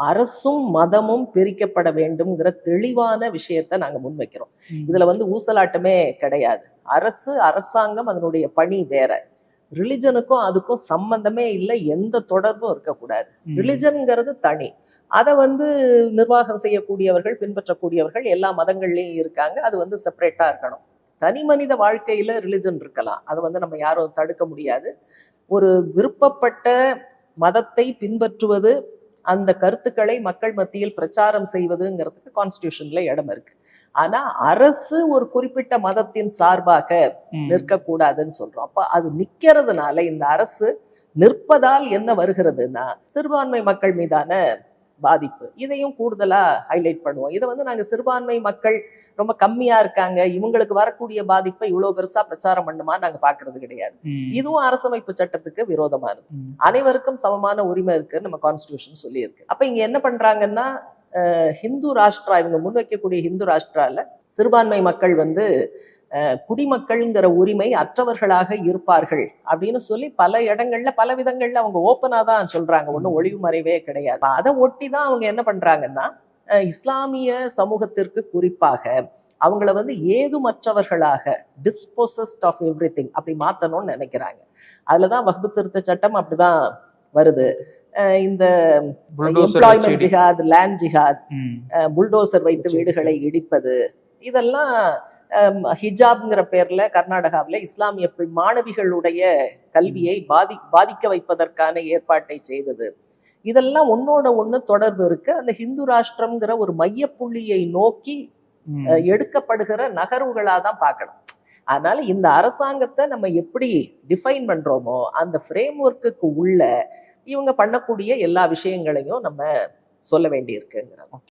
அரசும் மதமும் பிரிக்கப்பட வேண்டும்ங்கிற தெளிவான விஷயத்த நாங்க முன்வைக்கிறோம். இதுல ஊசலாட்டமே கிடையாது. அரசாங்கம் அதனுடைய பணி வேற. ரிலிஜனுக்கும் அதுக்கும் சம்பந்தமே இல்லை, எந்த தொடர்பும் இருக்கக்கூடாது. ரிலிஜன்ங்கிறது தனி. அதை நிர்வாகம் செய்யக்கூடியவர்கள், பின்பற்றக்கூடியவர்கள் எல்லா மதங்கள்லயும் இருக்காங்க. அது செப்பரேட்டா இருக்கணும். தனி மனித வாழ்க்கையில ரிலிஜன் இருக்கலாம், அதை நம்ம யாரும் தடுக்க முடியாது. ஒரு விருப்பப்பட்ட மதத்தை பின்பற்றுவது, அந்த கருத்துக்களை மக்கள் மத்தியில் பிரச்சாரம் செய்வதுங்கிறதுக்கு கான்ஸ்டிடியூஷன்ல இடம் இருக்கு. ஆனா அரசு ஒரு குறிப்பிட்ட மதத்தின் சார்பாக நிற்கக்கூடாதுன்னு சொல்றோம். அப்ப அது நிக்கிறதுனால இந்த அரசு நிற்பதால் என்ன வருகிறதுனா சிறுபான்மை மக்கள் மீதான பாதிப்பு. இதையும் கூடுதலா ஹைலைட் பண்ணுவோம். இதை நாங்க சிறுபான்மை மக்கள் ரொம்ப கம்மியா இருக்காங்க, இவங்களுக்கு வரக்கூடிய பாதிப்பை இவ்வளவு பெருசா பிரச்சாரம் பண்ணுமா நாங்க பாக்குறது கிடையாது. இதுவும் அரசமைப்பு சட்டத்துக்கு விரோதமானது. அனைவருக்கும் சமமான உரிமை இருக்கு, நம்ம கான்ஸ்டிடியூஷன் சொல்லி இருக்கு. அப்ப இங்க என்ன பண்றாங்கன்னா, ஹிந்து ராஷ்டிரா, இவங்க முன்வைக்கக்கூடிய ஹிந்து ராஷ்டிரால சிறுபான்மை மக்கள் குடிமக்கள்ங்கிற உரிமை அற்றவர்களாக இருப்பார்கள் அப்படின்னு சொல்லி பல இடங்கள்ல பல விதங்கள்ல அவங்க ஓப்பனா தான் சொல்றாங்க. ஒன்றும் ஒளிவு மறைவே கிடையாது. அதை ஒட்டி தான் அவங்க என்ன பண்றாங்கன்னா, இஸ்லாமிய சமூகத்திற்கு குறிப்பாக அவங்கள ஏதுமற்றவர்களாக, டிஸ்போசஸ்ட் ஆஃப் எவ்ரிதிங் அப்படி மாத்தணும்னு நினைக்கிறாங்க. அதுலதான் வக்ஃப் திருத்த சட்டம் அப்படிதான் வருது. இந்த எம்ப்ளாய்மெண்ட் ஜிஹாத், லேண்ட் ஜிஹாத், புல்டோசர் வைத்து வீடுகளை இடிப்பது, இதெல்லாம் ஹிஜாப்ங்கிற பேர்ல கர்நாடகாவில் இஸ்லாமிய மாணவிகளுடைய கல்வியை பாதிக்க வைப்பதற்கான ஏற்பாட்டை செய்தது. இதெல்லாம் ஒன்னோட ஒண்ணு தொடர்பு இருக்கு. அந்த ஹிந்து ராஷ்டிரம்ங்கிற ஒரு மையப்புள்ளியை நோக்கி எடுக்கப்படுகிற நகர்வுகளா தான் பார்க்கணும். அதனால இந்த அரசாங்கத்தை நம்ம எப்படி டிஃபைன் பண்றோமோ அந்த ஃப்ரேம் ஒர்க்குக்கு உள்ள இவங்க பண்ணக்கூடிய எல்லா விஷயங்களையும் நம்ம சொல்ல வேண்டியிருக்குங்கிறோம்.